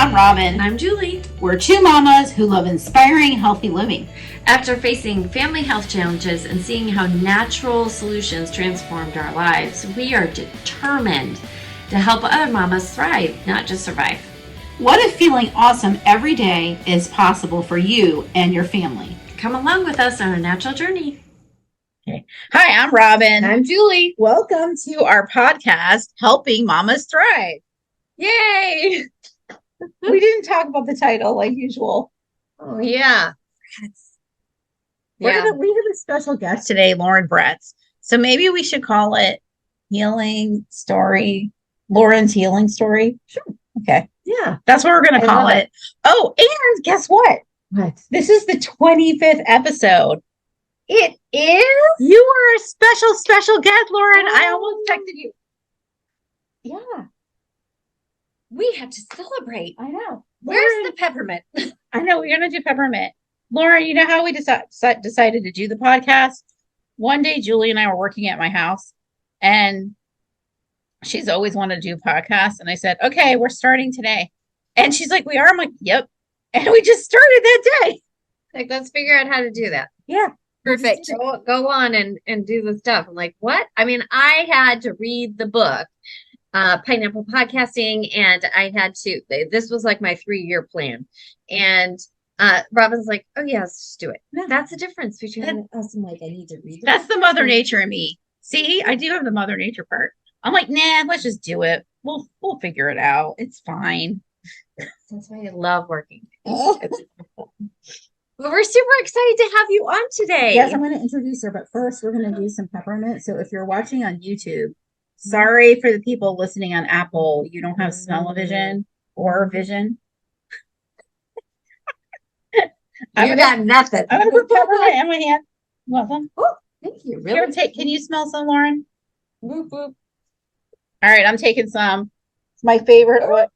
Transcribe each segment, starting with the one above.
I'm Robin. And I'm Julie. We're two mamas who love inspiring healthy living. After facing family health challenges and seeing how natural solutions transformed our lives, we are determined to help other mamas thrive, not just survive. What if feeling awesome every day is possible for you and your family? Come along with us on a natural journey. Okay. Hi, I'm Robin. I'm Julie. Welcome to our podcast, Helping Mamas Thrive. Yay! We didn't talk about the title like usual. Oh, yeah. We have a special guest today, Lauren Bretz. So maybe we should call it Healing Story, Lauren's Healing Story. Sure. Okay. Yeah. That's what we're going to call it. Oh, and guess what? What? This is the 25th episode. It is? You were a special guest, Lauren. I almost texted you. Yeah. We have to celebrate. I know. Where's the peppermint? I know. We're going to do peppermint. Lauren, you know how we decided to do the podcast? One day, Julie and I were working at my house, and she's always wanted to do podcasts. And I said, okay, we're starting today. And she's like, we are? I'm like, yep. And we just started that day. Like, let's figure out how to do that. Yeah. Perfect. Go on and do the stuff. I'm like, what? I mean, I had to read the book, Pineapple Podcasting, and I had to, this was like my 3-year plan. And Robin's like, oh, yeah, let's just do it. No. That's the difference between us and like, I need to read it. That's the Mother Nature in me. See, I do have the Mother Nature part. I'm like, nah, let's just do it. We'll figure it out. It's fine. That's why I love working. Well, we're super excited to have you on today. Yes, I'm going to introduce her, but first we're going to do some peppermint. So if you're watching on YouTube, sorry for the people listening on Apple, you don't have smell-o-vision or vision. You got nothing. I'm going to put peppermint in my hand. You want some? Oh, thank you. Really? Can you smell some, Lauren? Boop, boop. All right, I'm taking some. It's my favorite.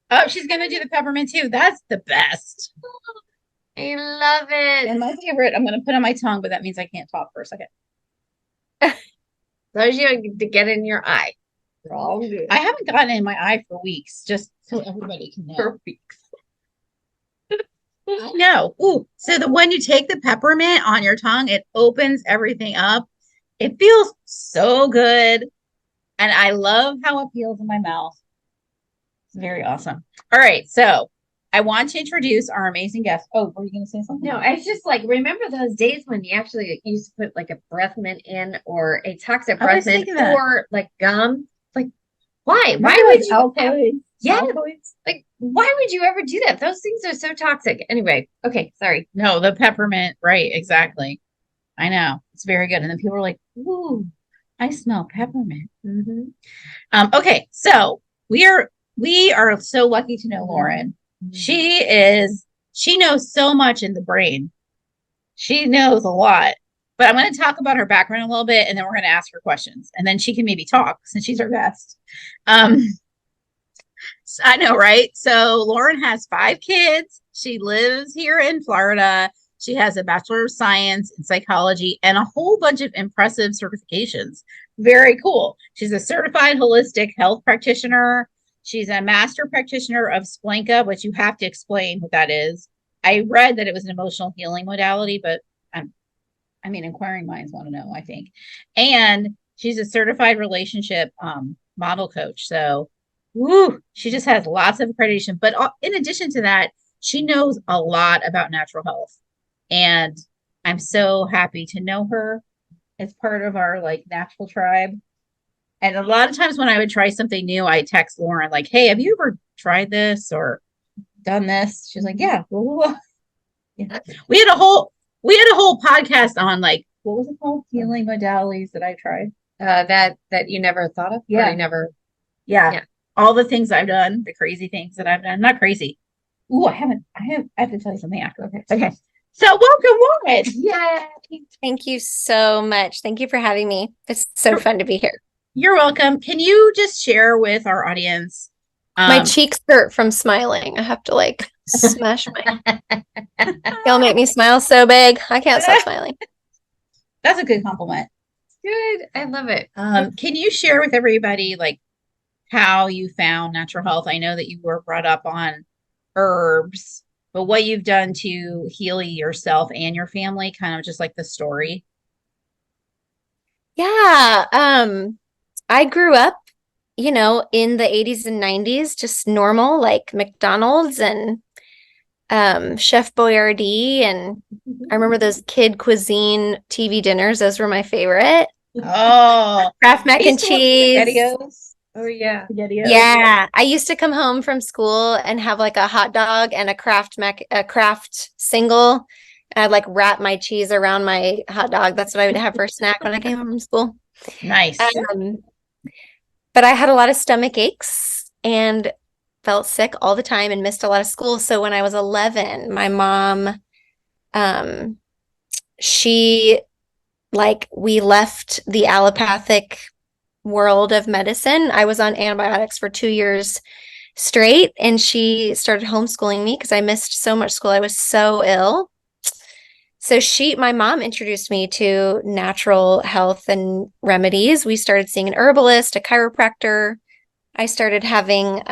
Oh, she's going to do the peppermint too. That's the best. I love it. And my favorite, I'm going to put on my tongue, but that means I can't talk for a second. Those you to get in your eye. We're all good. I haven't gotten in my eye for weeks, just so everybody can know. For weeks. I know. Ooh, so when you take the peppermint on your tongue, it opens everything up. It feels so good. And I love how it feels in my mouth. It's very awesome. All right, so I want to introduce our amazing guest. Oh, were you going to say something? No, I just like remember those days when you actually used to put like a breath mint in or a toxic breath mint or like gum. Like, why? Why would you? Alkaloids? Yeah. Like, why would you ever do that? Those things are so toxic. Anyway, okay, sorry. No, the peppermint, right? Exactly. I know, it's very good. And then people are like, "Ooh, I smell peppermint." Mm-hmm. Okay, so we are so lucky to know Lauren. She knows so much in the brain. She knows a lot, but I'm going to talk about her background a little bit, and then we're going to ask her questions, and then she can maybe talk since she's our guest. I know, right? So Lauren has 5 kids. She lives here in Florida. She has a Bachelor of Science in Psychology and a whole bunch of impressive certifications. Very cool. She's a certified holistic health practitioner. She's a master practitioner of Splenka, which you have to explain what that is. I read that it was an emotional healing modality, but inquiring minds want to know, I think. And she's a certified relationship model coach. So, she just has lots of accreditation. But in addition to that, she knows a lot about natural health. And I'm so happy to know her as part of our natural tribe. And a lot of times when I would try something new, I text Lauren like, hey, have you ever tried this or done this? She's like, yeah. Yeah. We had a whole podcast on what was it called? Healing modalities that I tried. That you never thought of? Yeah. Or you never. Yeah. All the things I've done, the crazy things that I've done. Not crazy. Ooh, I have to tell you something after. Okay. So welcome, Lauren. Yay. Thank you so much. Thank you for having me. It's so fun to be here. You're welcome. Can you just share with our audience? My cheeks hurt from smiling. I have to smash my. Y'all make me smile so big. I can't stop smiling. That's a good compliment. Good. I love it. Can you share with everybody how you found natural health. I know that you were brought up on herbs, but what you've done to heal yourself and your family, kind of just like the story. Yeah, I grew up, in the 80s and 90s, just normal, like McDonald's and Chef Boyardee. And I remember those kid cuisine TV dinners. Those were my favorite. Oh, Kraft I mac and used to love cheese. SpaghettiOs. Oh yeah. SpaghettiOs. Yeah, I used to come home from school and have like a hot dog and a Kraft single. I'd like wrap my cheese around my hot dog. That's what I would have for a snack when I came home from school. Nice. Um, but I had a lot of stomach aches and felt sick all the time and missed a lot of school. So when I was 11, my mom, um, she we left the allopathic world of medicine. I was on antibiotics for 2 years straight, and she started homeschooling me because I missed so much school. I was so ill. So my mom introduced me to natural health and remedies. We started seeing an herbalist, a chiropractor. I started having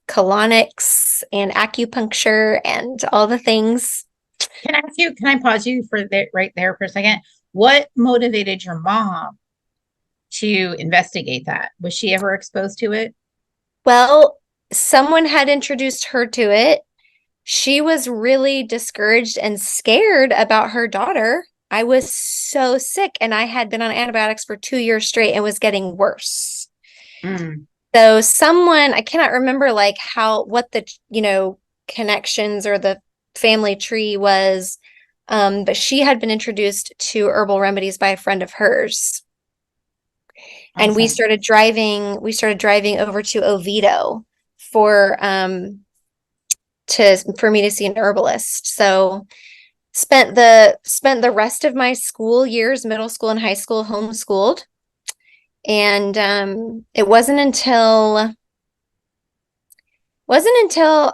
colonics and acupuncture and all the things. Can I pause you for right there for a second? What motivated your mom to investigate that? Was she ever exposed to it? Well, someone had introduced her to it. She was really discouraged and scared about her daughter. I was so sick, and I had been on antibiotics for 2 years straight and was getting worse. Mm. So I cannot remember like what the, connections or the family tree was. But she had been introduced to herbal remedies by a friend of hers. And we Awesome. started driving over to Oviedo for me to see an herbalist. So spent the rest of my school years, middle school and high school, homeschooled. And it wasn't until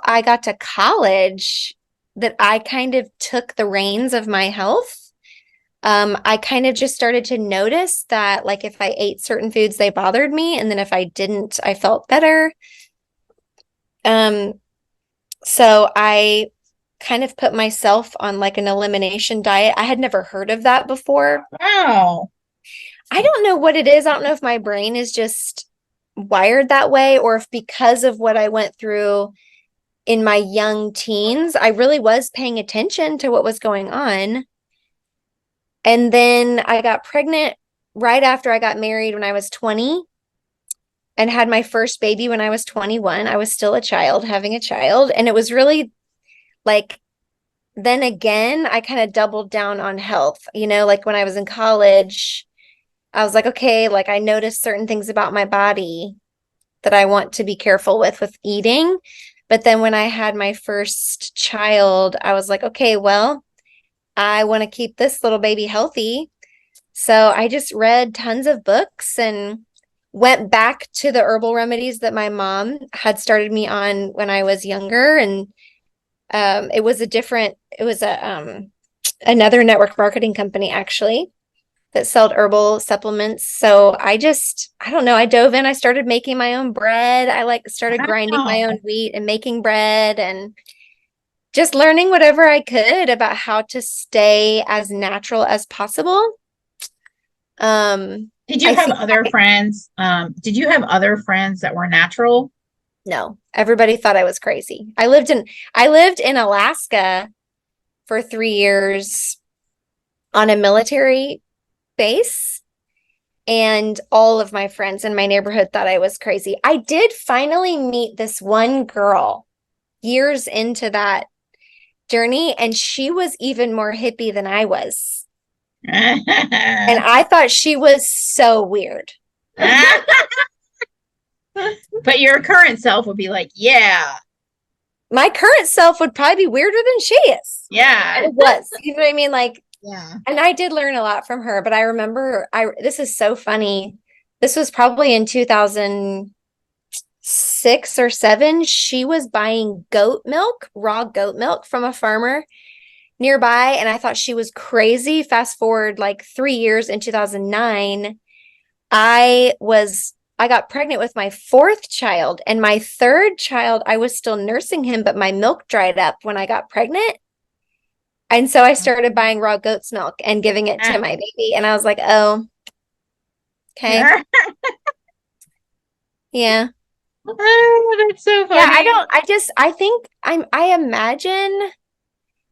I got to college that I kind of took the reins of my health. I kind of just started to notice that, like, if I ate certain foods, they bothered me, and then if I didn't, I felt better. So I kind of put myself on like an elimination diet. I had never heard of that before. Wow. I don't know what it is. I don't know if my brain is just wired that way, or if because of what I went through in my young teens, I really was paying attention to what was going on. And then I got pregnant right after I got married when I was 20 and had my first baby when I was 21. I was still a child, having a child. And it was really like, then again, I kind of doubled down on health. Like when I was in college, I was like, okay, like I noticed certain things about my body that I want to be careful with eating. But then when I had my first child, I was like, okay, well, I want to keep this little baby healthy. So I just read tons of books and went back to the herbal remedies that my mom had started me on when I was younger. And it was another network marketing company actually that sold herbal supplements. So I don't know, I dove in. I started making my own bread. I started grinding my own wheat and making bread, and just learning whatever I could about how to stay as natural as possible. Did you have other friends? Did you have other friends that were natural? No, everybody thought I was crazy. I lived in Alaska for 3 years on a military base, and all of my friends in my neighborhood thought I was crazy. I did finally meet this one girl years into that journey, and she was even more hippie than I was. And I thought she was so weird. But your current self would be like, yeah. My current self would probably be weirder than she is. Yeah. And it was. You know what I mean? Like, yeah. And I did learn a lot from her, but I remember this is so funny. This was probably in 2006 or 7. She was buying raw goat milk from a farmer nearby, and I thought she was crazy. Fast forward like 3 years in 2009, I was I got pregnant with my fourth child, and my third child, I was still nursing him, but my milk dried up when I got pregnant. And so I started buying raw goat's milk and giving it to my baby. And I was like, oh, okay. Yeah. Oh, that's so funny. Yeah,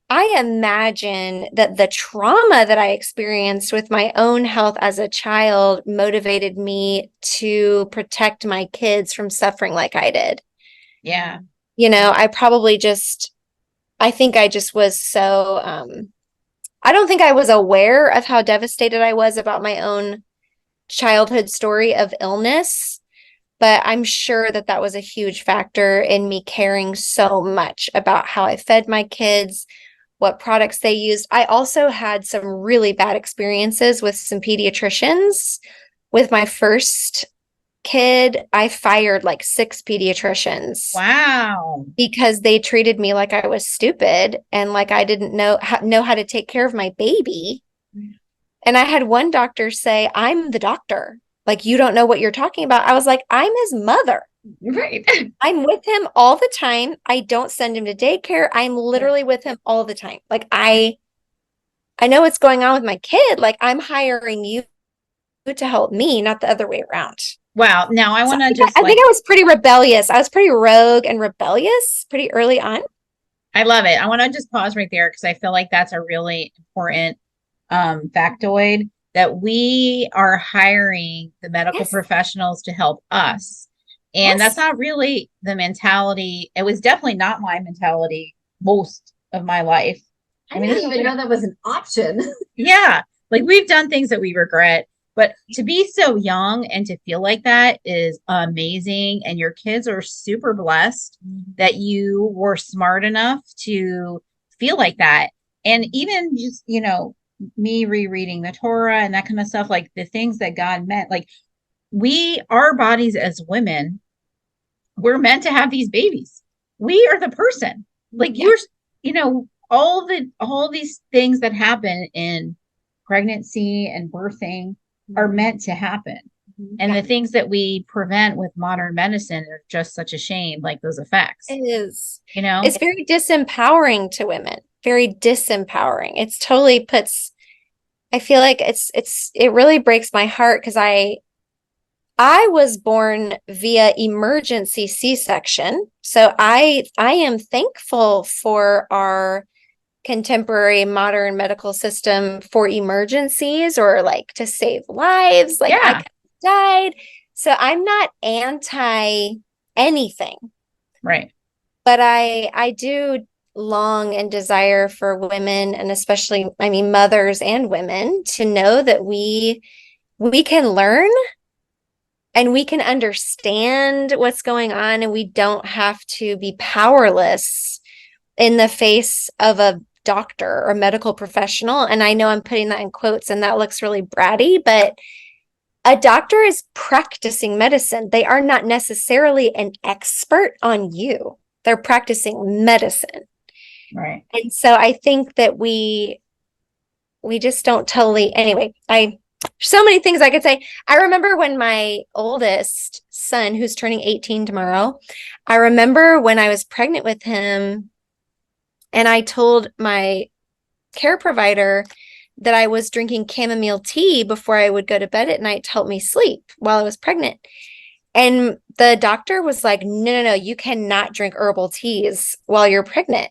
I imagine that the trauma that I experienced with my own health as a child motivated me to protect my kids from suffering like I did. Yeah. I think I just was so, I don't think I was aware of how devastated I was about my own childhood story of illness, but I'm sure that that was a huge factor in me caring so much about how I fed my kids, what products they used. I also had some really bad experiences with some pediatricians. With my first kid, I fired like 6 pediatricians. Wow. Because they treated me like I was stupid and like I didn't know how to take care of my baby. And I had one doctor say, I'm the doctor. Like, you don't know what you're talking about. I was like, I'm his mother. Right. I'm with him all the time. I don't send him to daycare. I'm literally with him all the time. Like, I know what's going on with my kid. Like, I'm hiring you to help me, not the other way around. Wow. Now I want to I think I was pretty rebellious. I was pretty rogue and rebellious pretty early on. I love it. I want to just pause right there because I feel like that's a really important factoid, that we are hiring the medical professionals to help us. And that's not really the mentality. It was definitely not my mentality most of my life. I didn't even know that was an option. Yeah. Like, we've done things that we regret, but to be so young and to feel like that is amazing. And your kids are super blessed that you were smart enough to feel like that. And even just, me rereading the Torah and that kind of stuff, like the things that God meant, like our bodies as women, we're meant to have these babies. We are the person. Like, all these things that happen in pregnancy and birthing are meant to happen. And the things that we prevent with modern medicine are just such a shame, like those effects. It is. It's very disempowering to women. Very disempowering. It's totally I feel like it really breaks my heart because I was born via emergency C-section. So I am thankful for our contemporary modern medical system for emergencies or like to save lives. Like, I died. So I'm not anti anything. Right. But I do long and desire for women, and especially, mothers and women, to know that we can learn and we can understand what's going on, and we don't have to be powerless in the face of a doctor or medical professional. And I know I'm putting that in quotes and that looks really bratty, but a doctor is practicing medicine. They are not necessarily an expert on you. They're practicing medicine. Right. And so I think that we just don't totally, anyway, so many things I could say. I remember when my oldest son, who's turning 18 tomorrow, I remember when I was pregnant with him and I told my care provider that I was drinking chamomile tea before I would go to bed at night to help me sleep while I was pregnant. And the doctor was like, no, you cannot drink herbal teas while you're pregnant.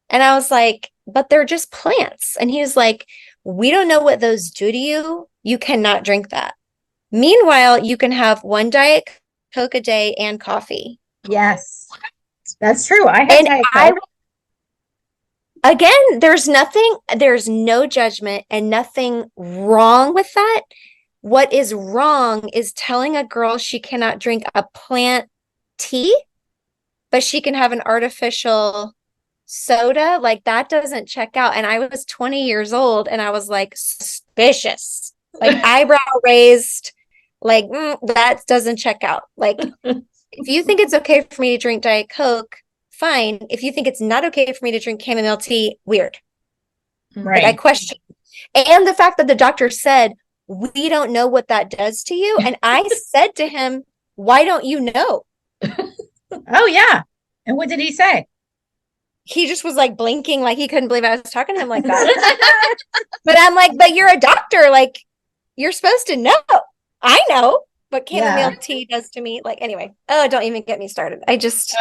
And I was like, but they're just plants. And he was like, we don't know what those do to you. You cannot drink that. Meanwhile, you can have 1 Diet Coke a day and coffee. Yes, that's true. I had Diet Coke. Again, there's no judgment and nothing wrong with that. What is wrong is telling a girl she cannot drink a plant tea, but she can have an artificial soda. Like, that doesn't check out. And I was 20 years old and I was like suspicious, like eyebrow raised, like that doesn't check out. Like, if you think it's okay for me to drink Diet Coke, fine. If you think it's not okay for me to drink chamomile tea, weird. Right. Like, I question. And the fact that the doctor said we don't know what that does to you. And I said to him, why don't you know? Oh, yeah. And what did he say? He just was like blinking, like he couldn't believe I was talking to him like that. But I'm like, but you're a doctor. Like, you're supposed to know. I know what chamomile tea does to me. Like, anyway. Oh, don't even get me started. I just,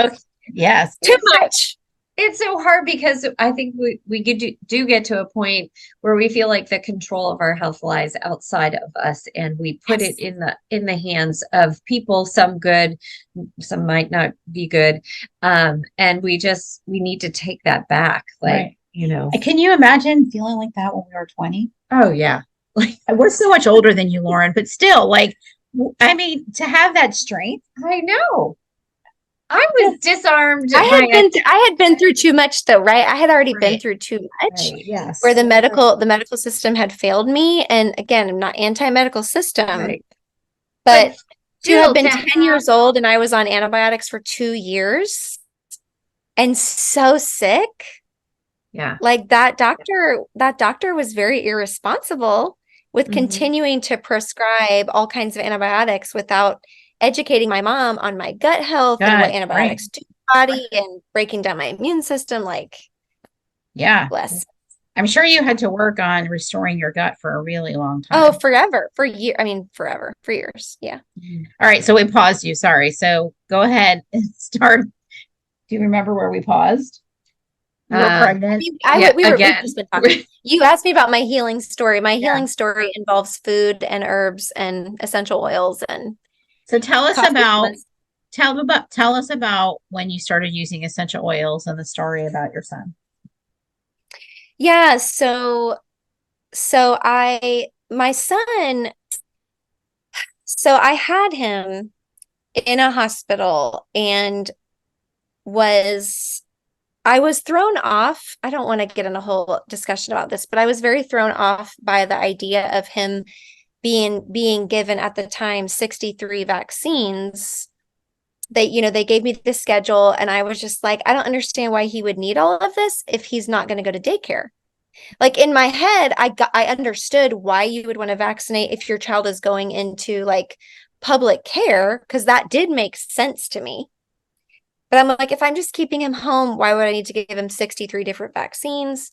Yes. too much. It's so hard because I think we do get to a point where we feel like the control of our health lies outside of us, and we put it in the hands of people, some good, some might not be good. And we need to take that back. Like, Can you imagine feeling like that when we were 20? Oh yeah. Like, we're so much older than you, Lauren, but still, like, I mean, to have that strength. I know. I was disarmed. I had been through too much though, right? I had already been through too much. Right, yes. Where the medical system had failed me. And again, I'm not anti-medical system. Right. But to have been 10 years old and I was on antibiotics for 2 years and so sick. Yeah. Like that doctor was very irresponsible with continuing to prescribe all kinds of antibiotics without educating my mom on my gut health and what antibiotics do to the body and breaking down my immune system. Like, yeah. Bless. I'm sure you had to work on restoring your gut for a really long time. Oh, forever. For years. Yeah. All right. So we paused you. Sorry. So go ahead and start. Do you remember where we paused? You were pregnant. We've just been talking. You asked me about my healing story. My healing story involves food and herbs and essential oils. And so tell us about when you started using essential oils and the story about your son. Yeah, so I had him in a hospital and I was thrown off. I don't want to get in a whole discussion about this, but I was very thrown off by the idea of him being given at the time 63 vaccines. They gave me the schedule and I was just like, I don't understand why he would need all of this if he's not going to go to daycare. Like in my head, I understood why you would want to vaccinate if your child is going into like public care, because that did make sense to me. But I'm like, if I'm just keeping him home, why would I need to give him 63 different vaccines?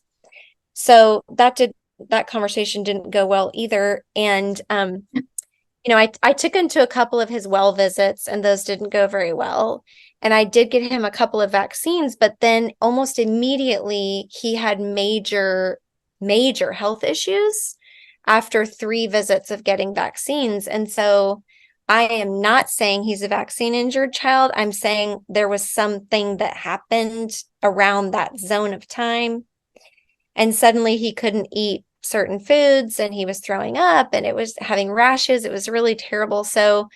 So that conversation didn't go well either. And I took him to a couple of his well visits and those didn't go very well. And I did get him a couple of vaccines, but then almost immediately he had major, major health issues after 3 visits of getting vaccines. And so I am not saying he's a vaccine injured child. I'm saying there was something that happened around that zone of time. And suddenly he couldn't eat certain foods and he was throwing up and it was having rashes. It was really terrible. So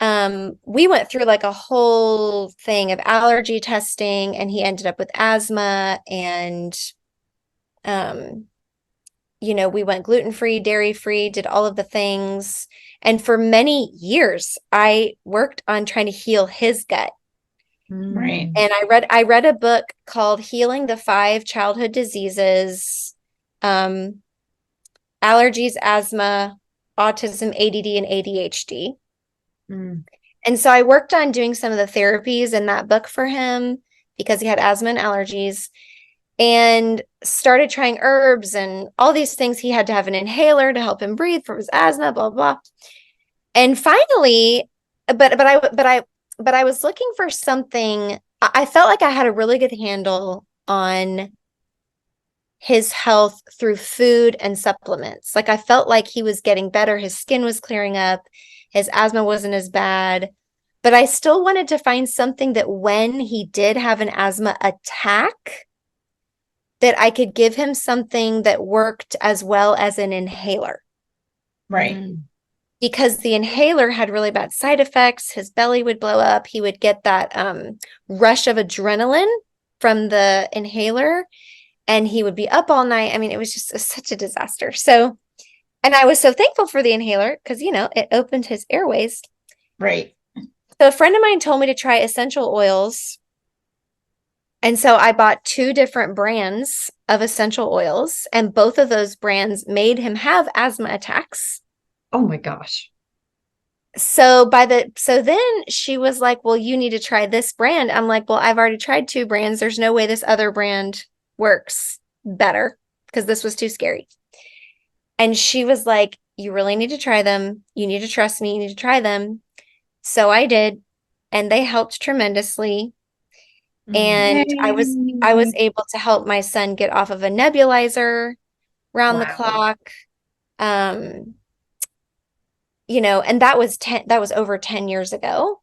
we went through like a whole thing of allergy testing and he ended up with asthma and, we went gluten-free, dairy-free, did all of the things. And for many years, I worked on trying to heal his gut. Right. And I read a book called Healing the 5 Childhood Diseases, Allergies, Asthma, Autism, ADD, and ADHD. And so I worked on doing some of the therapies in that book for him because he had asthma and allergies, and started trying herbs and all these things. He had to have an inhaler to help him breathe for his asthma, blah, blah. And finally, but I was looking for something. I felt like I had a really good handle on his health through food and supplements. Like I felt like he was getting better. His skin was clearing up. His asthma wasn't as bad. But I still wanted to find something that when he did have an asthma attack, that I could give him something that worked as well as an inhaler. Right. Because the inhaler had really bad side effects. His belly would blow up. He would get that rush of adrenaline from the inhaler and he would be up all night. I mean, it was just such a disaster. So, and I was so thankful for the inhaler because, it opened his airways. Right. So a friend of mine told me to try essential oils. And so I bought 2 different brands of essential oils, and both of those brands made him have asthma attacks. Oh my gosh. So then she was like, "Well, you need to try this brand." I'm like, "Well, I've already tried 2 brands. There's no way this other brand works better because this was too scary." And she was like, "You really need to try them. You need to trust me. You need to try them." So I did, and they helped tremendously. And I was Yay. able to help my son get off of a nebulizer round the Wow. clock. Um, and that was over 10 years ago.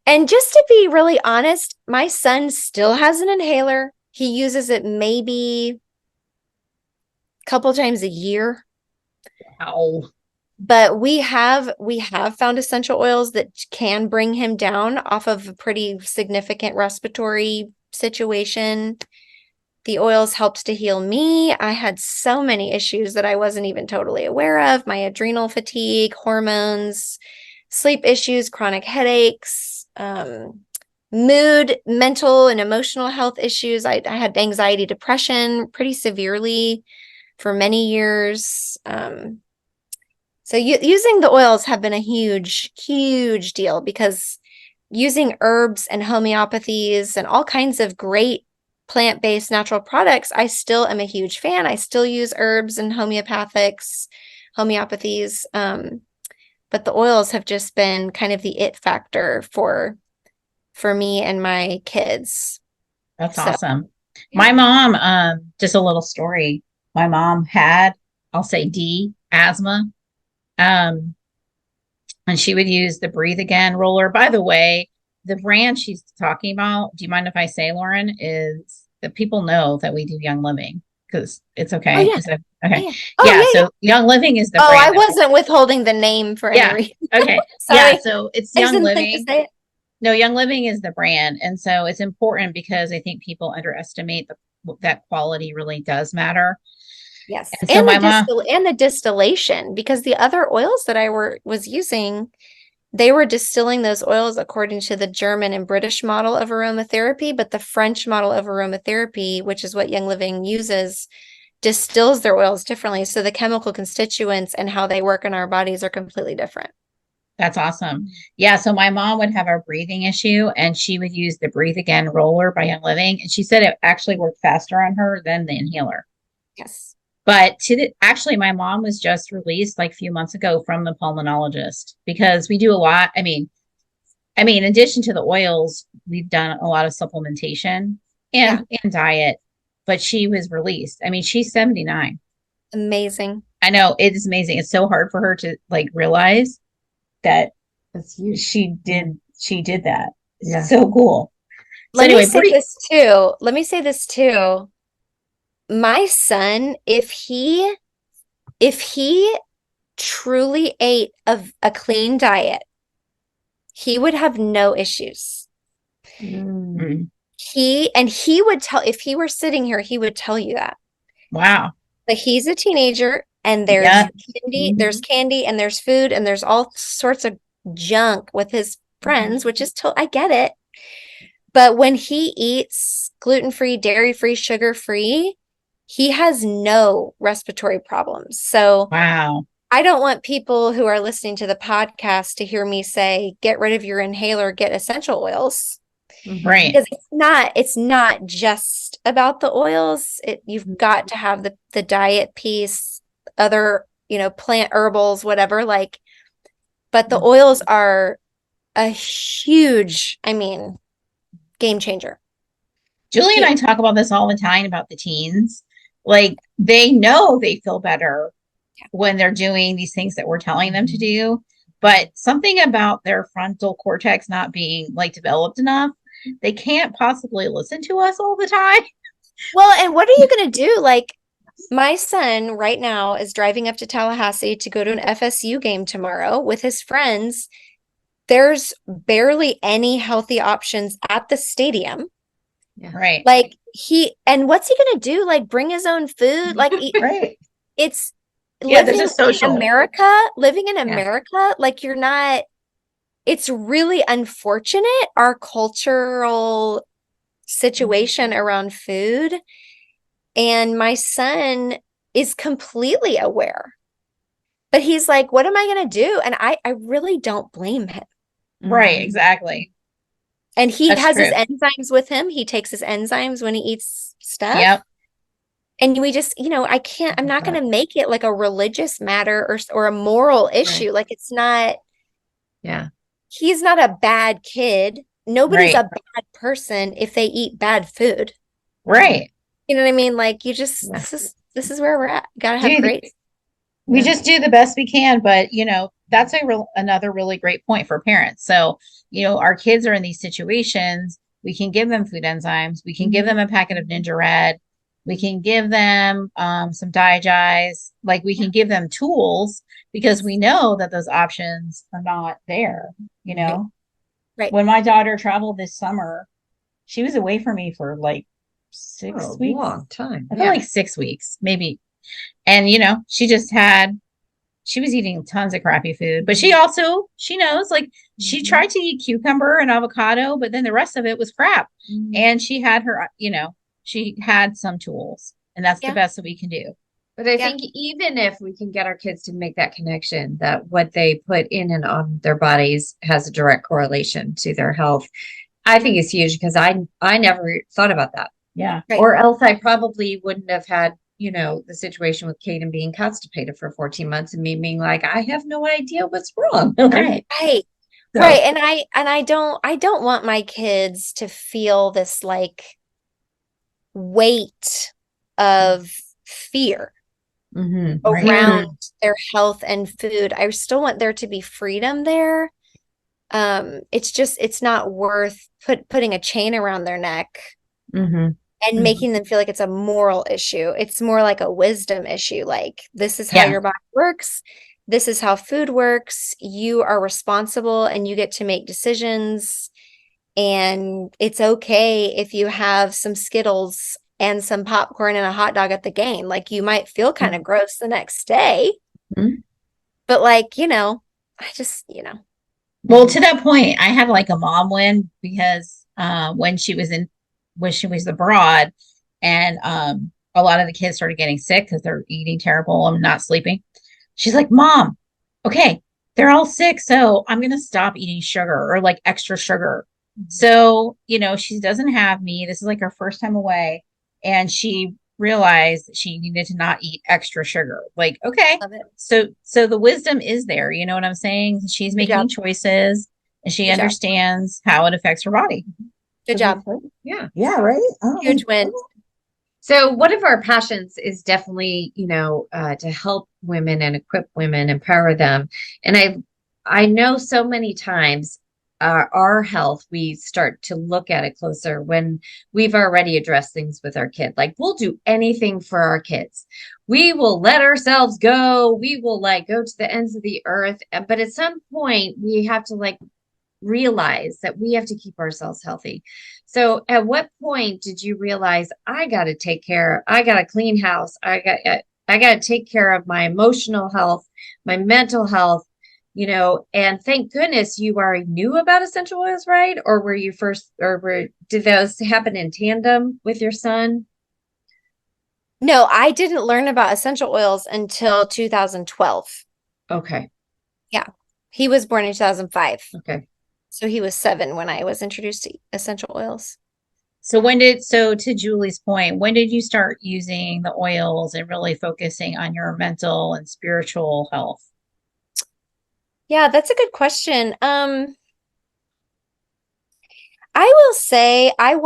And just to be really honest, my son still has an inhaler. He uses it maybe a couple times a year. Wow. But we have found essential oils that can bring him down off of a pretty significant respiratory situation. The oils helped to heal me. I had so many issues that I wasn't even totally aware of. My adrenal fatigue, hormones, sleep issues, chronic headaches, mood, mental and emotional health issues. I had anxiety, depression pretty severely for many years. So using the oils have been a huge, huge deal because using herbs and homeopathies and all kinds of great plant-based natural products, I still am a huge fan. I still use herbs and homeopathies. But the oils have just been kind of the it factor for me and my kids. That's So, awesome. Yeah. My mom, just a little story. My mom had, I'll say asthma. And she would use the Breathe Again roller. By the way, the brand she's talking about, do you mind if I say, Lauren, is that people know that we do Young Living because it's okay. Oh yeah. Is that okay? Yeah. Oh Yeah. yeah, So Young Living is the Oh, brand. I wasn't withholding the name for any reason. Okay. Sorry. Yeah. So it's I just Young didn't think to Living. say it. No, Young Living is the brand. And so it's important because I think people underestimate that quality really does matter. Yes. And so my mom, And the distillation, because the other oils that I was using, they were distilling those oils according to the German and British model of aromatherapy, but the French model of aromatherapy, which is what Young Living uses, distills their oils differently. So the chemical constituents and how they work in our bodies are completely different. that's awesome. Yeah. So my mom would have a breathing issue and she would use the Breathe Again roller by Young Living. And she said it actually worked faster on her than the inhaler. Yes. But actually, my mom was just released like a few months ago from the pulmonologist because we do a lot. In addition to the oils, we've done a lot of supplementation and diet. But she was released. She's 79. Amazing. I know it is amazing. It's so hard for her to like realize that she did that. Yeah. So cool. Let me say this too. My son, if he truly ate a clean diet, he would have no issues. Mm-hmm. He would tell, if he were sitting here, he would tell you that. Wow. But he's a teenager and there's candy, Mm-hmm. there's candy and there's food and there's all sorts of junk with his friends, which is I get it. But when he eats gluten-free, dairy-free, sugar-free, he has no respiratory problems. So wow. I don't want people who are listening to the podcast to hear me say, get rid of your inhaler, get essential oils. Right. Because it's not just about the oils. You've got to have the diet piece, other, plant herbals, whatever, but the oils are a huge, game changer. Julie and I talk about this all the time about the teens. Like they know they feel better when they're doing these things that we're telling them to do, but something about their frontal cortex not being like developed enough, they can't possibly listen to us all the time. Well, and what are you going to do? Like my son right now is driving up to Tallahassee to go to an FSU game tomorrow with his friends. There's barely any healthy options at the stadium. Yeah. Right. Like what's he going to do? Like bring his own food? Like right. It's living in America, like you're not, it's really unfortunate. Our cultural situation around food. And my son is completely aware. But he's like, what am I going to do? And I really don't blame him. Right, exactly. And he That's has his true. enzymes with him. He takes his enzymes when he eats stuff. Yep. And we just, I'm not going to make it like a religious matter or a moral issue. Right. Like it's not, Yeah. he's not a bad kid. Nobody's Right. a bad person if they eat bad food. Right. You know what I mean? Like you just, Yeah. this is where we're at. Gotta have Dude, grace. we Yeah. just do the best we can, but that's another really great point for parents. So, our kids are in these situations. We can give them food enzymes. We can give them a packet of Ninja Red. We can give them some Digize. Like we can give them tools because we know that those options are not there. Right. When my daughter traveled this summer, she was away from me for like 6 weeks. Long time. I feel like 6 weeks, maybe. And she was eating tons of crappy food, but she knows, like she tried to eat cucumber and avocado, but then the rest of it was crap. And she had she had some tools, and that's the best that we can do. But I think even if we can get our kids to make that connection, that what they put in and on their bodies has a direct correlation to their health, I think it's huge because I never thought about that. Yeah. Right. Or else I probably wouldn't have had, the situation with Caden being constipated for 14 months and me being like, I have no idea what's wrong. Right. Right. So- Right. And I don't want my kids to feel this like weight of fear around their health and food. I still want there to be freedom there. It's not worth putting a chain around their neck and making them feel like it's a moral issue. It's more like a wisdom issue. Like this is how your body works. This is how food works. You are responsible and you get to make decisions. And it's okay if you have some Skittles and some popcorn and a hot dog at the game. Like you might feel kind of gross the next day. But like, I just, Well, to that point, I had like a mom win because when she was abroad and a lot of the kids started getting sick because they're eating terrible and not sleeping. She's like, Mom, okay, they're all sick, so I'm gonna stop eating sugar or like extra sugar. So, she doesn't have me. This is like her first time away, and she realized she needed to not eat extra sugar. Like, okay, love it. so the wisdom is there. You know what I'm saying? She's making choices, and she understands how it affects her body. Good job. Yeah. Yeah, right. Huge win. So one of our passions is definitely, to help women and equip women, empower them. And I know so many times our health, we start to look at it closer when we've already addressed things with our kid. Like we'll do anything for our kids. We will let ourselves go. We will like go to the ends of the earth. But at some point we have to like realize that we have to keep ourselves healthy. So at what point did you realize I got to clean house. I got to take care of my emotional health, my mental health, and thank goodness you already knew about essential oils, right? Or were you first, did those happen in tandem with your son? No, I didn't learn about essential oils until 2012. Okay. Yeah. He was born in 2005. Okay. So he was 7 when I was introduced to essential oils. So to Julie's point, when did you start using the oils and really focusing on your mental and spiritual health? Yeah, that's a good question. I will say I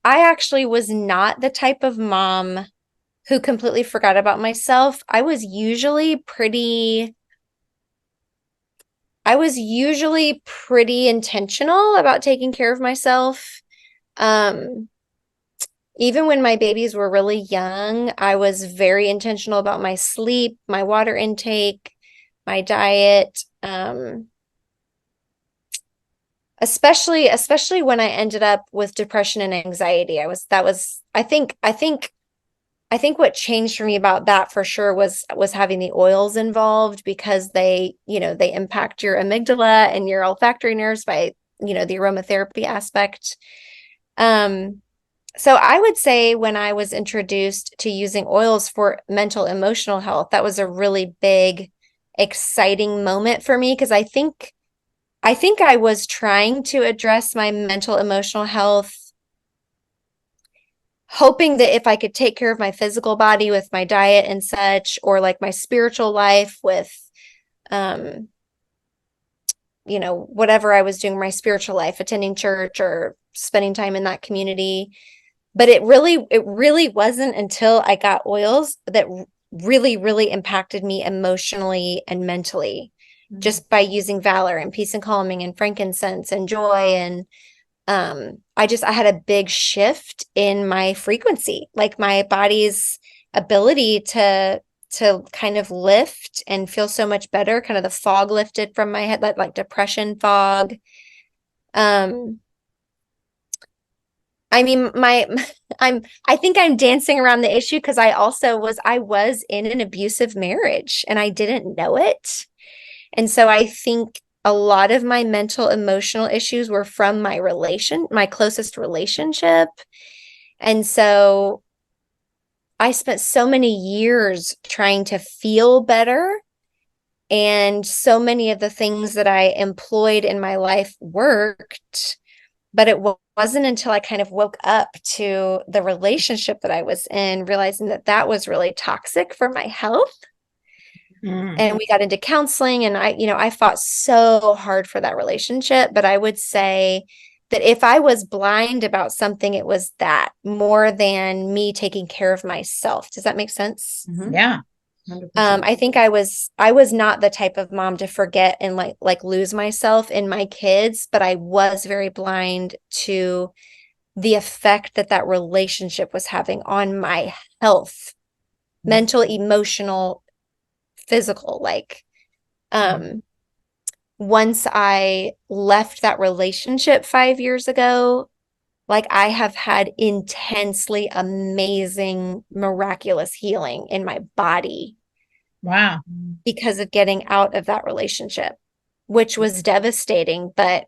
actually was not the type of mom who completely forgot about myself. I was usually pretty intentional about taking care of myself. Even when my babies were really young, I was very intentional about my sleep, my water intake, my diet. Especially when I ended up with depression and anxiety. I think what changed for me about that for sure was having the oils involved because they impact your amygdala and your olfactory nerves by, the aromatherapy aspect. So I would say when I was introduced to using oils for mental emotional health, that was a really big, exciting moment for me because I think I was trying to address my mental emotional health, hoping that if I could take care of my physical body with my diet and such, or like my spiritual life with um, whatever I was doing, my spiritual life, attending church or spending time in that community. But it really wasn't until I got oils that really, really impacted me emotionally and mentally, just by using Valor and Peace and Calming and frankincense and joy. And I had a big shift in my frequency, like my body's ability to kind of lift and feel so much better, kind of the fog lifted from my head, like depression fog. Um, I mean, I think I'm dancing around the issue because I was in an abusive marriage and I didn't know it. And so I think a lot of my mental emotional issues were from my closest relationship. And so I spent so many years trying to feel better. And so many of the things that I employed in my life worked, but it wasn't until I kind of woke up to the relationship that I was in, realizing that that was really toxic for my health. And we got into counseling, and I fought so hard for that relationship. But I would say that if I was blind about something, it was that more than me taking care of myself. Does that make sense? Yeah. 100%. I think I was not the type of mom to forget and like lose myself in my kids, but I was very blind to the effect that relationship was having on my health, mental, emotional, physical. Once I left that relationship 5 years ago, like I have had intensely amazing, miraculous healing in my body. Wow. Because of getting out of that relationship, which was devastating. But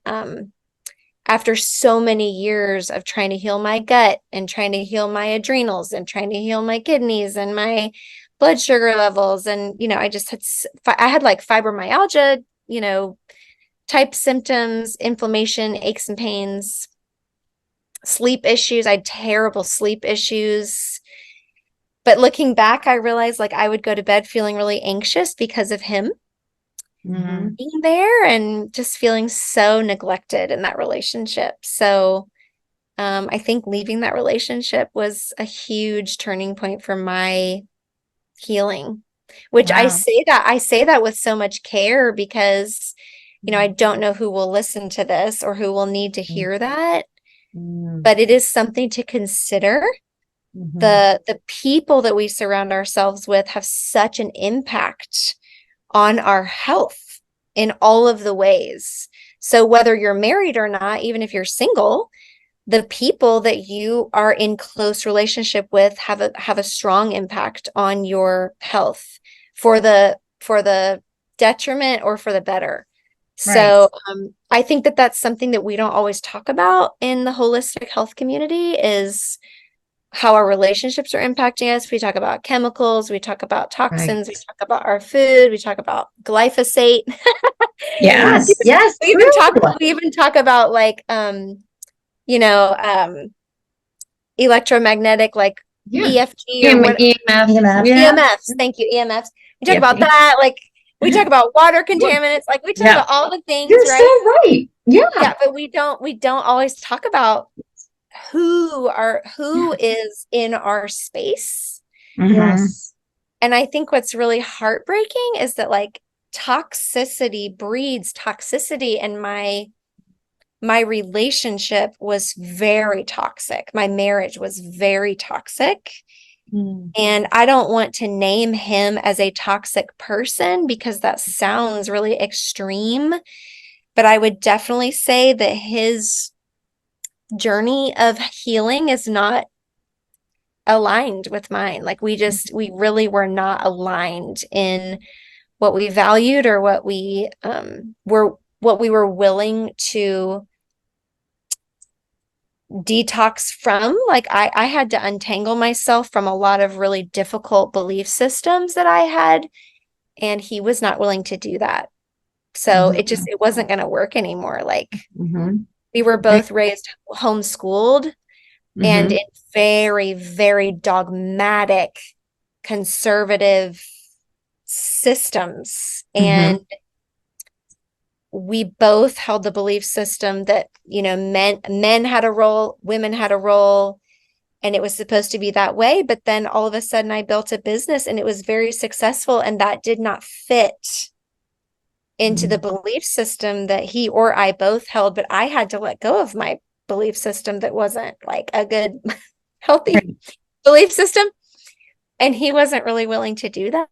after so many years of trying to heal my gut and trying to heal my adrenals and trying to heal my kidneys and my blood sugar levels, and I had like fibromyalgia, type symptoms, inflammation, aches and pains, sleep issues. I had terrible sleep issues. But looking back, I realized like I would go to bed feeling really anxious because of him being there and just feeling so neglected in that relationship. So I think leaving that relationship was a huge turning point for my healing, which Wow. I say that with so much care because, I don't know who will listen to this or who will need to hear that, but it is something to consider. The people that we surround ourselves with have such an impact on our health in all of the ways. So whether you're married or not, even if you're single, the people that you are in close relationship with have a strong impact on your health for the detriment or for the better. So I think that's something that we don't always talk about in the holistic health community is how our relationships are impacting us. We talk about chemicals, we talk about toxins, we talk about our food, we talk about glyphosate. Yes. Yes. We even talk about like electromagnetic, like EFT or what EMF. EMFs. Thank you, EMFs. We talk about that, like we talk about water contaminants, like we talk about all the things, You're right? so right. Yeah, but we don't always talk about who is in our space. Yes. And I think what's really heartbreaking is that like toxicity breeds toxicity, and my relationship was very toxic. My marriage was very toxic. And I don't want to name him as a toxic person because that sounds really extreme, but I would definitely say that his journey of healing is not aligned with mine. Like we really were not aligned in what we valued or what we were willing to detox from. Like I had to untangle myself from a lot of really difficult belief systems that I had, and he was not willing to do that. So it wasn't going to work anymore. Like Mm-hmm. we were both raised homeschooled and Mm-hmm. in very, very dogmatic, conservative systems. Mm-hmm. And we both held the belief system that, men had a role, women had a role, and it was supposed to be that way. But then all of a sudden I built a business and it was very successful, and that did not fit into the belief system that he or I both held. But I had to let go of my belief system that wasn't like a good, healthy belief system. And he wasn't really willing to do that.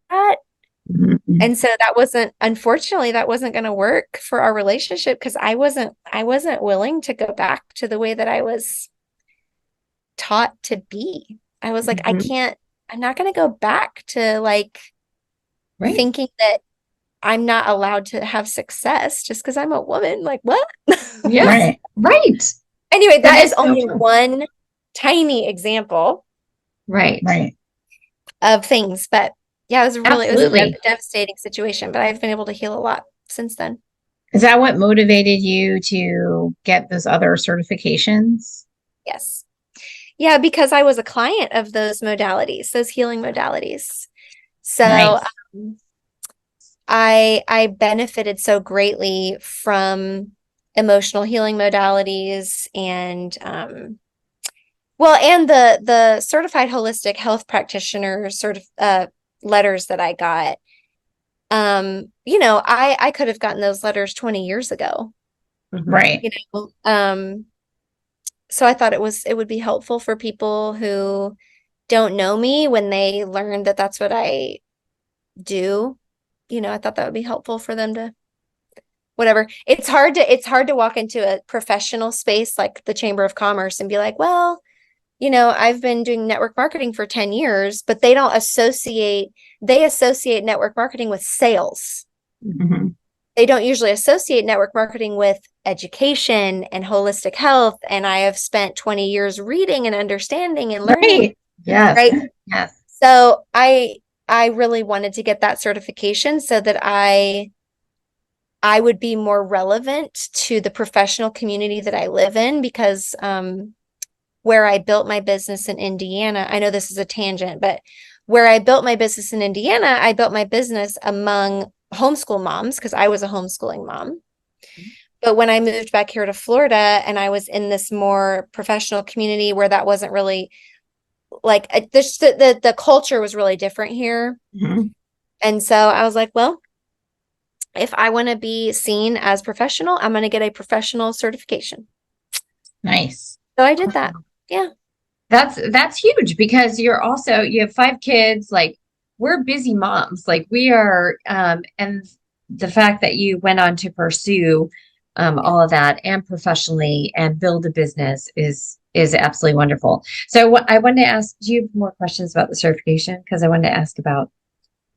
And so unfortunately, that wasn't going to work for our relationship, because I wasn't willing to go back to the way that I was taught to be. I was like, I'm not going to go back to like thinking that I'm not allowed to have success just because I'm a woman. Like, what? Yes. Right. Anyway, that is only one tiny example. Right. Of things. But yeah, it was Absolutely. a devastating situation, but I've been able to heal a lot since then. Is that what motivated you to get those other certifications? Yes. Yeah, because I was a client of those modalities, those healing modalities. So Nice. I benefited so greatly from emotional healing modalities and and the certified holistic health practitioner letters that I got. I could have gotten those letters 20 years ago. Right. So I thought it would be helpful for people who don't know me when they learn that that's what I do. I thought that would be helpful for them to whatever. It's hard to walk into a professional space like the Chamber of Commerce and be like, well, I've been doing network marketing for 10 years, but they associate network marketing with sales. Mm-hmm. They don't usually associate network marketing with education and holistic health. And I have spent 20 years reading and understanding and learning. Right. Yes. Right. Yes. So I really wanted to get that certification so that I would be more relevant to the professional community that I live in, because where I built my business in Indiana, I know this is a tangent, but where I built my business in Indiana, I built my business among homeschool moms because I was a homeschooling mom. But when I moved back here to Florida and I was in this more professional community where that wasn't really like the culture was really different here. Mm-hmm. And so I was like, well, if I want to be seen as professional, I'm going to get a professional certification. Nice. So I did that. Yeah. That's huge, because you have 5 kids. Like, we're busy moms. Like, we are, and the fact that you went on to pursue all of that and professionally and build a business is absolutely wonderful. So I wanted to ask, do you have more questions about the certification? Because I wanted to ask about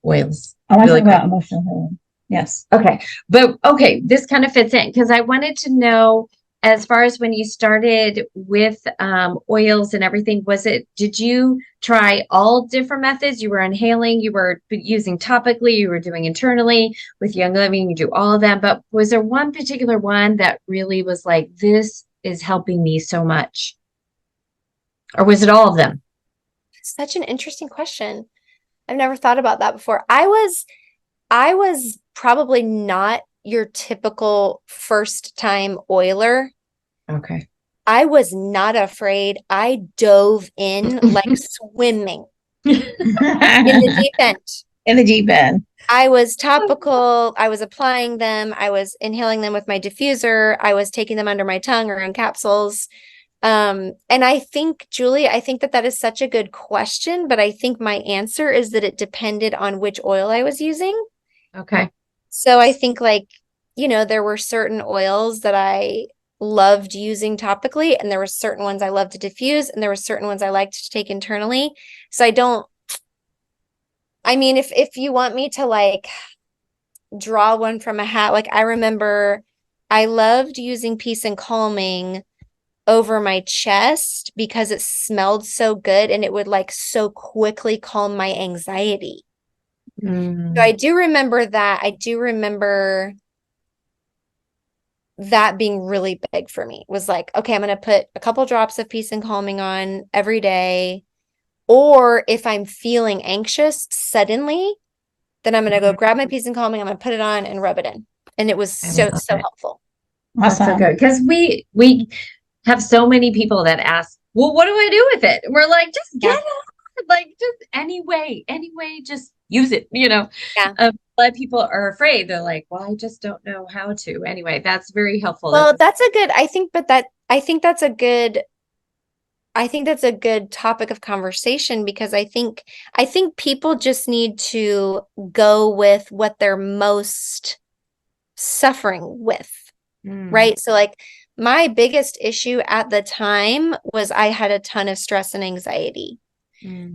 oils. I want to talk about emotional healing. Yes. Okay. But okay, this kind of fits in because I wanted to know, as far as when you started with oils and everything, did you try all different methods? You were inhaling, you were using topically, you were doing internally with Young Living, you do all of them. But was there one particular one that really was like, this is helping me so much? Or was it all of them? Such an interesting question. I've never thought about that before. I was probably not your typical first time oiler. Okay. I was not afraid. I dove in like swimming in the deep end. In the deep end. I was topical. I was applying them. I was inhaling them with my diffuser. I was taking them under my tongue or in capsules. And I think, Julie, that is such a good question, but I think my answer is that it depended on which oil I was using. Okay. So I think there were certain oils that I loved using topically, and there were certain ones I loved to diffuse, and there were certain ones I liked to take internally. So if you want me to draw one from a hat, I remember I loved using Peace and Calming over my chest because it smelled so good and it would like so quickly calm my anxiety. So I do remember that. I do remember that being really big for me. Was like, okay, I'm going to put a couple drops of peace and calming on every day. Or if I'm feeling anxious suddenly, then I'm going to go grab my peace and calming. I'm going to put it on and rub it in. And it was so helpful. That's so good. Because we have so many people that ask, well, what do I do with it? And we're like, just get it on. Like, just any way, just use it, Yeah. A lot of people are afraid. They're like, well, I just don't know how to. Anyway, that's very helpful. Well, that's a good, I think that's a good topic of conversation because I think people just need to go with what they're most suffering with. Right? So like my biggest issue at the time was I had a ton of stress and anxiety.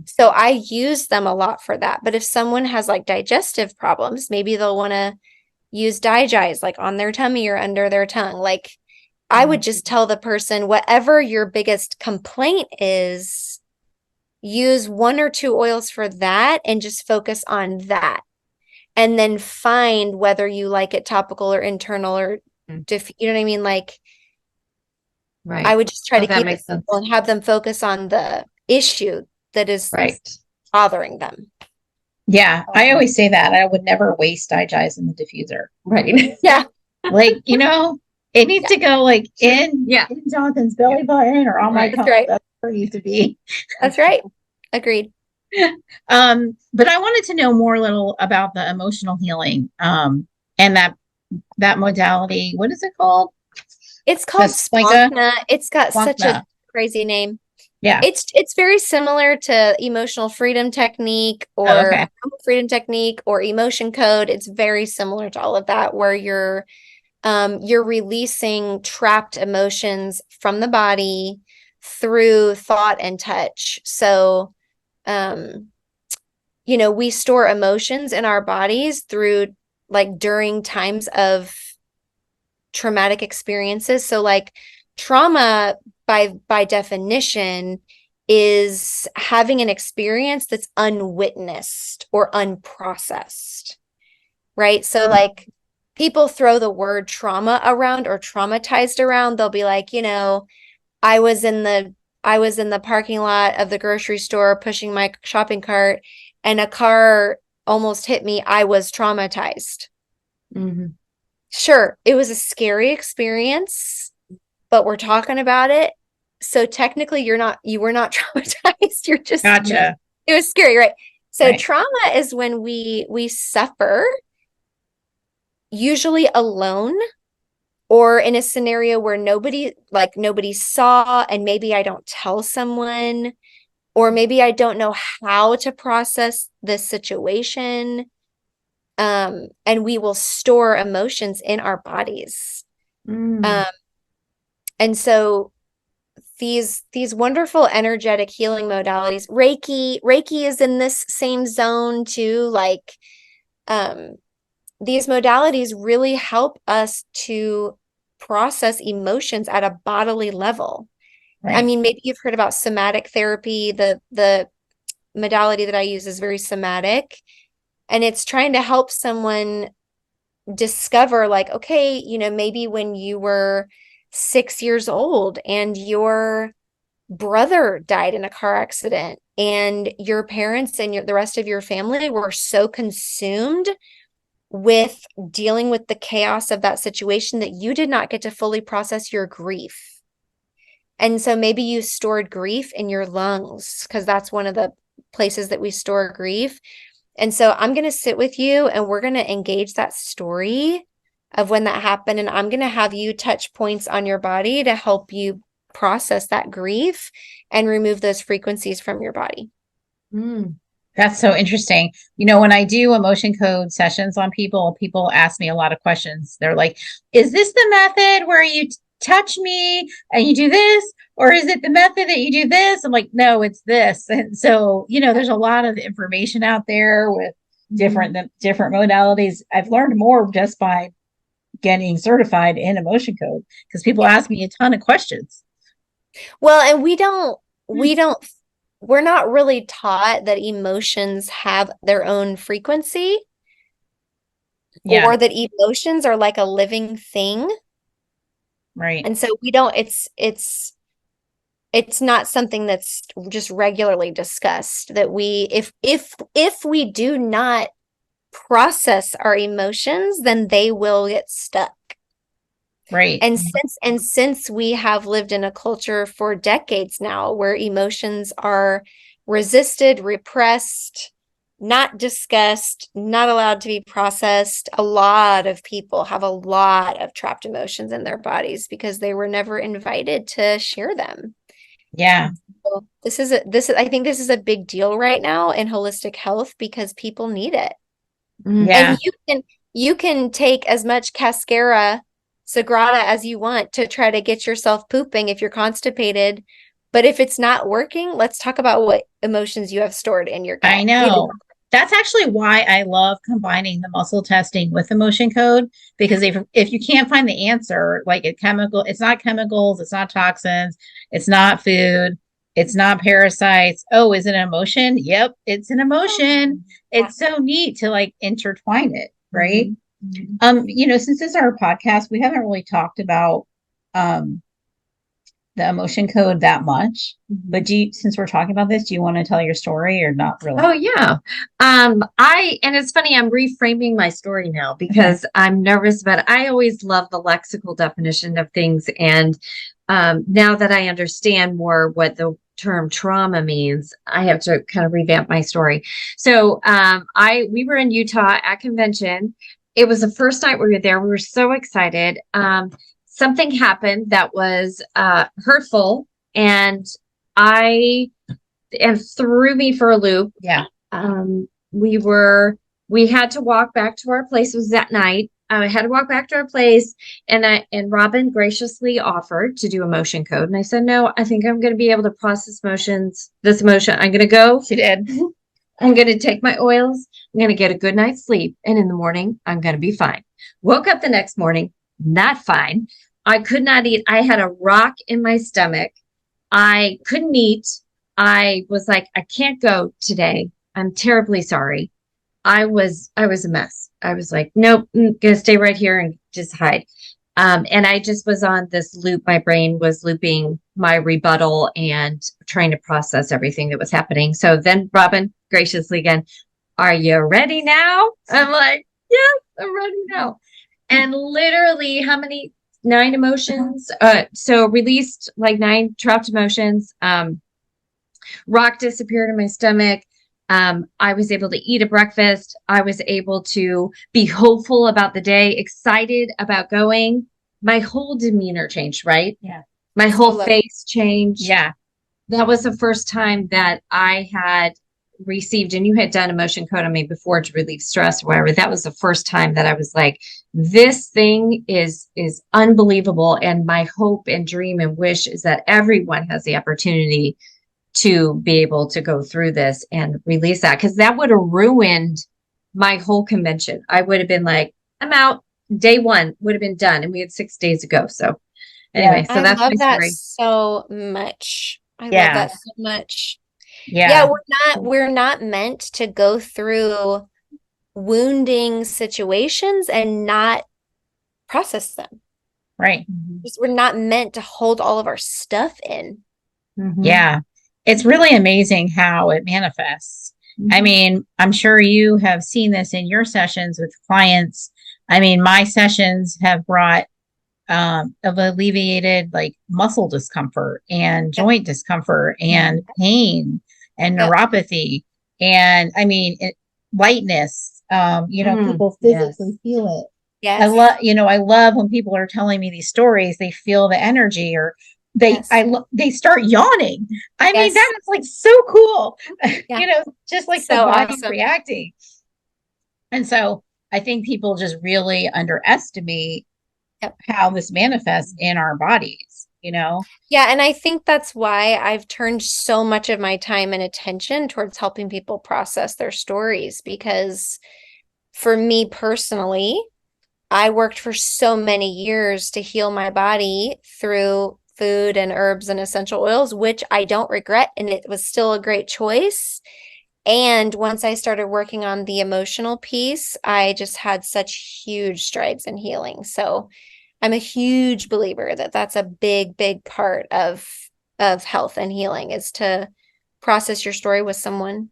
So I use them a lot for that. But if someone has like digestive problems, maybe they'll want to use Digize like on their tummy or under their tongue. Like I would just tell the person, whatever your biggest complaint is, use 1 or 2 oils for that and just focus on that. And then find whether you like it topical or internal or you know what I mean? Like, right. I would just try to keep it simple and have them focus on the issue that is bothering them. Yeah, I always say that. I would never waste Digize in the diffuser. Right. Yeah. Like, it needs to go like in Jonathan's belly button or on my tongue. Right. That's where it needs to be. That's right. Agreed. But I wanted to know more little about the emotional healing and that modality. What is it called? It's called Splankna. It's got such a crazy name. Yeah. It's very similar to emotional freedom technique or freedom technique or emotion code. It's very similar to all of that where you're releasing trapped emotions from the body through thought and touch. So we store emotions in our bodies through like during times of traumatic experiences. So like trauma by definition is having an experience that's unwitnessed or unprocessed, right? So like people throw the word trauma around or traumatized around. They'll be like, I was in the parking lot of the grocery store pushing my shopping cart and a car almost hit me. I was traumatized. Sure, it was a scary experience, but we're talking about it. So technically you were not traumatized. You're just Gotcha. It was scary, right? So trauma is when we suffer, usually alone or in a scenario where nobody saw, and maybe I don't tell someone, or maybe I don't know how to process this situation. And we will store emotions in our bodies. And so these wonderful energetic healing modalities, Reiki is in this same zone too. Like, these modalities really help us to process emotions at a bodily level. Right. I mean, maybe you've heard about somatic therapy. The modality that I use is very somatic, and it's trying to help someone discover like, okay, maybe when you were 6 years old and your brother died in a car accident and your parents and the rest of your family were so consumed with dealing with the chaos of that situation that you did not get to fully process your grief. And so maybe you stored grief in your lungs because that's one of the places that we store grief. And so I'm going to sit with you and we're going to engage that story of when that happened. And I'm going to have you touch points on your body to help you process that grief and remove those frequencies from your body. That's so interesting. When I do emotion code sessions on people ask me a lot of questions. They're like, is this the method where you touch me and you do this? Or is it the method that you do this? I'm like, no, it's this. And so, there's a lot of information out there with different modalities. I've learned more just by getting certified in emotion code because people ask me a ton of questions. Well, and we're not really taught that emotions have their own frequency Yeah, or that emotions are like a living thing. right. And so it's not something that's just regularly discussed that we if we do not process our emotions, then they will get stuck. Right. And since we have lived in a culture for decades now where emotions are resisted, repressed, not discussed, not allowed to be processed, a lot of people have a lot of trapped emotions in their bodies because they were never invited to share them. Yeah. So I think this is a big deal right now in holistic health because people need it. Yeah. And you can take as much cascara sagrada as you want to try to get yourself pooping if you're constipated. But if it's not working, let's talk about what emotions you have stored in your I gut. know. That's actually why I love combining the muscle testing with the motion code, because if you can't find the answer, like it's not chemicals, it's not toxins, it's not food, it's not parasites. Oh, is it an emotion? Yep, it's an emotion. Yeah. It's so neat to like intertwine it, right? Mhm. Since this is our podcast, we haven't really talked about um the emotion code that much. But since we're talking about this, do you want to tell your story or not really? Oh yeah. And it's funny, I'm reframing my story now because I'm nervous about it. I always love the lexical definition of things. And now that I understand more what the term trauma means, I have to kind of revamp my story. So we were in Utah at convention. It was the first night we were there. We were so excited. Something happened that was hurtful, and I and threw me for a loop. Yeah. Um, we had to walk back to our place. It was that night. I had to walk back to our place, and Robin graciously offered to do a motion code. And I said, no, I think I'm going to be able to process this emotion. I'm going to go. She did. I'm going to take my oils. I'm going to get a good night's sleep. And in the morning, I'm going to be fine. Woke up the next morning, not fine. I could not eat. I had a rock in my stomach. I couldn't eat. I was like, I can't go today. I'm terribly sorry. I was a mess. I was like, nope, I'm gonna stay right here and just hide. And I just was on this loop. My brain was looping my rebuttal and trying to process everything that was happening. So then Robin graciously again, are you ready now? I'm like, yes, I'm ready now. And literally how many 9 emotions? So released like 9 trapped emotions. Rock disappeared in my stomach. I was able to eat a breakfast. I was able to be hopeful about the day, excited about going. My whole demeanor changed, right? Yeah. My whole face changed. Yeah. That was the first time that I had received, and you had done emotion code on me before to relieve stress or whatever. That was the first time that I was like, this thing is unbelievable. And my hope and dream and wish is that everyone has the opportunity to be able to go through this and release that, because that would have ruined my whole convention. I would have been like, I'm out. Day one would have been done, and we had 6 days to go. So anyway, so I that's love my that story. so much. I love Yeah. that so much. Yeah. Yeah, we're not meant to go through wounding situations and not process them. Right. We're not meant to hold all of our stuff in. Yeah. It's really amazing how it manifests. I mean, I'm sure you have seen this in your sessions with clients. I mean, my sessions have brought of alleviated like muscle discomfort and joint discomfort and pain and neuropathy. And I mean, lightness, people physically feel it. Yes. I love when people are telling me these stories, they feel the energy or they start yawning. I mean, that is like so cool. Just like the body's reacting. And so I think people just really underestimate how this manifests in our bodies, Yeah, and I think that's why I've turned so much of my time and attention towards helping people process their stories, because for me personally, I worked for so many years to heal my body through food and herbs and essential oils, which I don't regret, and it was still a great choice. And once I started working on the emotional piece, I just had such huge strides in healing. So I'm a huge believer that that's a big, big part of health and healing, is to process your story with someone.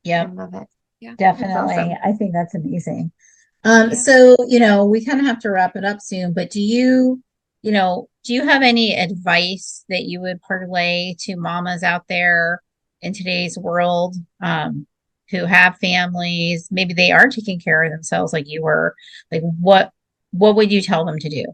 Yeah, I love it. Yeah. definitely. Awesome. I think that's amazing. Yeah. So, we kind of have to wrap it up soon, but do you have any advice that you would parlay to mamas out there in today's world, who have families, maybe they are taking care of themselves like you were, like what would you tell them to do?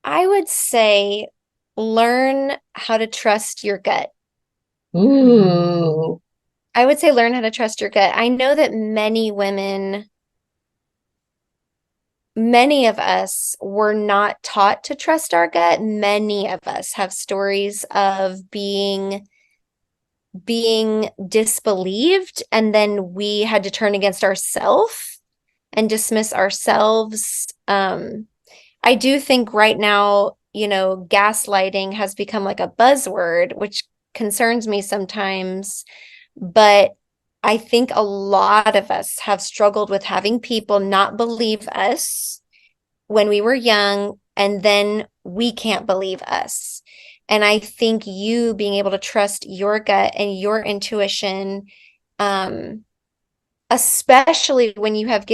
I would say learn how to trust your gut. Ooh. I would say learn how to trust your gut. I know that many women, many of us were not taught to trust our gut. Many of us have stories of being disbelieved, and then we had to turn against ourselves and dismiss ourselves. I do think right now, gaslighting has become like a buzzword, which concerns me sometimes. But I think a lot of us have struggled with having people not believe us when we were young, and then we can't believe us. And I think you being able to trust your gut and your intuition, especially when you have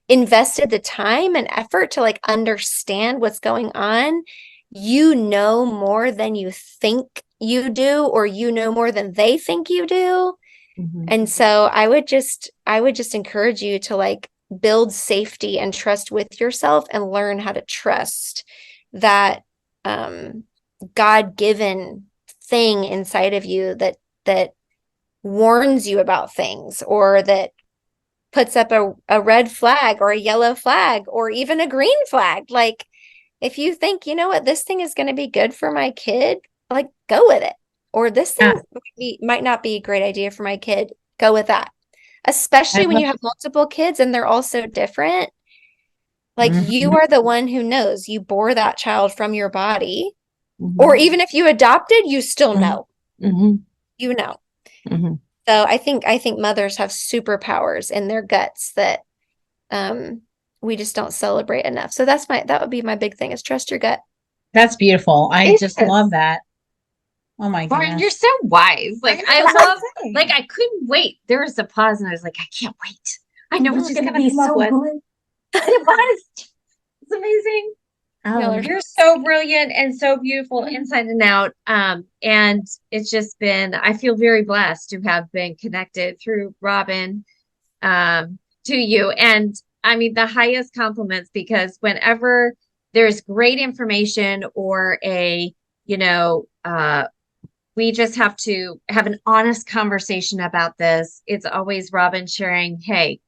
invested the time and effort to like understand what's going on, more than you think you do, or more than they think you do. And so I would just encourage you to like build safety and trust with yourself, and learn how to trust that God-given thing inside of you that warns you about things, or that puts up a red flag or a yellow flag or even a green flag. Like, if you think, this thing is going to be good for my kid, like, go with it. Or this thing might not be a great idea for my kid, go with that. Especially when you have multiple kids and they're all so different. Like, you are the one who knows. You bore that child from your body. Or even if you adopted, you still know. You know. So I think mothers have superpowers in their guts that we just don't celebrate enough. So that would be my big thing, is trust your gut. That's beautiful. I just love that. Oh my Lauren, goodness. you're so wise. Like, I love, like, I couldn't wait. There was a pause and I was like, I can't wait. I know what she's going to be so good. It was. It's amazing. You're so brilliant and so beautiful inside and out. And it's just been, I feel very blessed to have been connected through Robin, to you. And I mean, the highest compliments, because whenever there's great information or we just have to have an honest conversation about this, it's always Robin sharing, hey,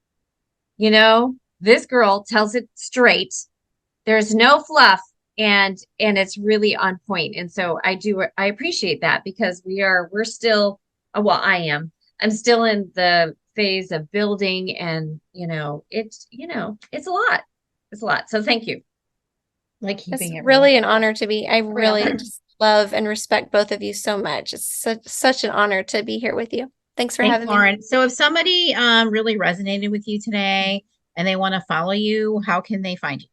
this girl tells it straight. There's no fluff, and it's really on point. And so I appreciate that, because we're still, well, I'm still in the phase of building, and it's a lot. It's a lot. So thank you. Like keeping It's it really real. an honor to be. I really just love and respect both of you so much. It's such an honor to be here with you. Thanks for having me. Lauren. So if somebody really resonated with you today and they want to follow you, how can they find you?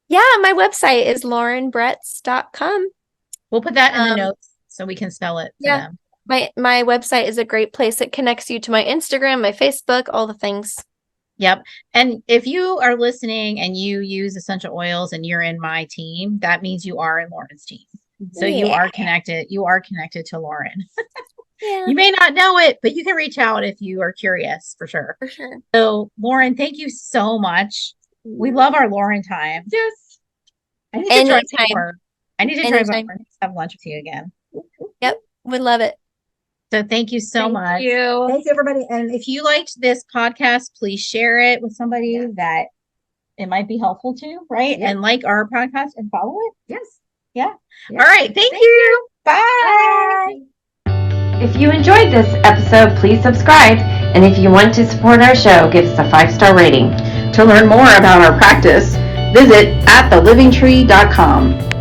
Yeah, my website is laurenbretz.com. We'll put that in the notes so we can spell it for them. My website is a great place. It connects you to my Instagram, my Facebook, all the things. Yep. And if you are listening and you use essential oils and you're in my team, that means you are in Lauren's team. So you are connected. You are connected to Lauren. Yeah. You may not know it, but you can reach out if you are curious, for sure. For sure. So Lauren, thank you so much. We love our Lauren time. Yes. I need to try more. I need to try more. Have lunch with you again. Yep. Would love it. So thank you so much. Thank you. Thanks, everybody. And if you liked this podcast, please share it with somebody that it might be helpful to, right? And like our podcast and follow it. Yes. Yeah. All right. Thank you. Bye. If you enjoyed this episode, please subscribe And if you want to support our show, give us a 5-star rating. To learn more about our practice, visit athelivingtree.com.